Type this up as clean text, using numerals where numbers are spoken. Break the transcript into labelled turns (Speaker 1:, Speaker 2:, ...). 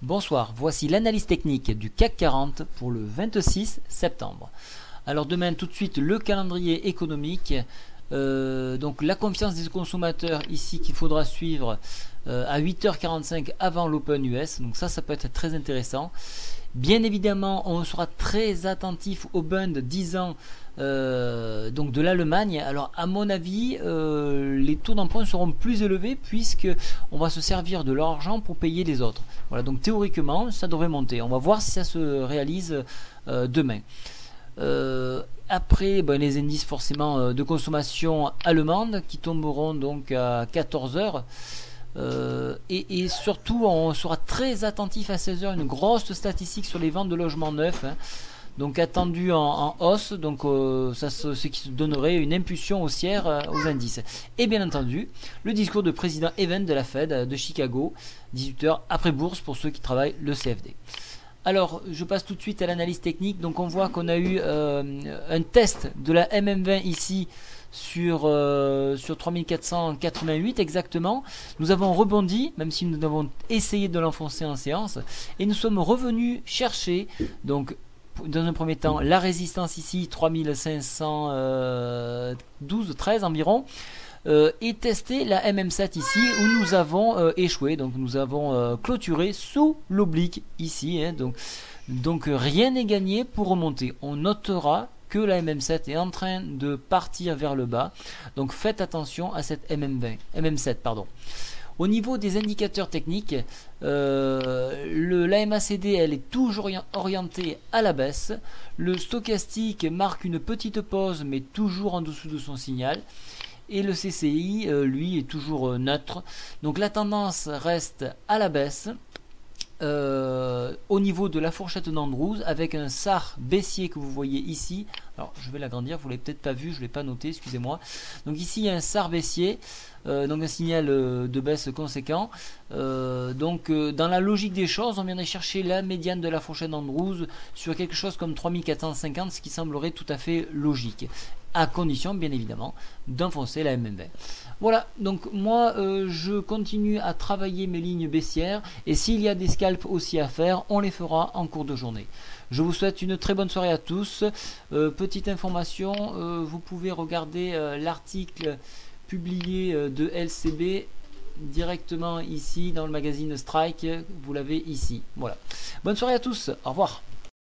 Speaker 1: Bonsoir, voici l'analyse technique du CAC 40 pour le 26 septembre. Alors demain tout de suite le calendrier économique, donc la confiance des consommateurs ici qu'il faudra suivre à 8h45 avant l'Open US, donc ça peut être très intéressant. Bien évidemment on sera très attentif au Bund 10 ans donc de l'Allemagne. Alors à mon avis les taux d'emprunt seront plus élevés puisque on va se servir de leur argent pour payer les autres. Voilà, donc théoriquement ça devrait monter. On va voir si ça se réalise demain. Après les indices forcément de consommation allemande qui tomberont donc à 14h. Et surtout on sera très attentif à 16h, une grosse statistique sur les ventes de logements neufs, donc attendu en hausse, donc ce qui donnerait une impulsion haussière aux indices. Et bien entendu le discours de président Even de la Fed de Chicago, 18h après bourse pour ceux qui travaillent le CFD. Alors je passe tout de suite à l'analyse technique. Donc on voit qu'on a eu un test de la MM20 ici sur 3488 exactement. Nous avons rebondi, même si nous avons essayé de l'enfoncer en séance, et nous sommes revenus chercher donc dans un premier temps la résistance ici 3512-13 environ, et tester la MM7 ici où nous avons échoué. Donc nous avons clôturé sous l'oblique ici, donc rien n'est gagné pour remonter. On notera que la MM7 est en train de partir vers le bas, donc faites attention à cette MM7 pardon. Au niveau des indicateurs techniques, la MACD elle est toujours orientée à la baisse. Le stochastique marque une petite pause mais toujours en dessous de son signal. Et le CCI lui est toujours neutre. Donc la tendance reste à la baisse. Au niveau de la fourchette d'Andrews avec un SAR baissier que vous voyez ici. Alors je vais l'agrandir, vous l'avez peut-être pas vu, je l'ai pas noté, excusez-moi. Donc ici il y a un SAR baissier, donc un signal de baisse conséquent. Dans la logique des choses, on vient de chercher la médiane de la fourchette d'Andrews sur quelque chose comme 3450, ce qui semblerait tout à fait logique, à condition bien évidemment d'enfoncer la MM20. Voilà, donc moi je continue à travailler mes lignes baissières, et s'il y a des scalps aussi à faire, on les fera en cours de journée. Je vous souhaite une très bonne soirée à tous. Petite information, vous pouvez regarder l'article publié de LCB directement ici dans le magazine Strike, vous l'avez ici. Voilà. Bonne soirée à tous, au revoir.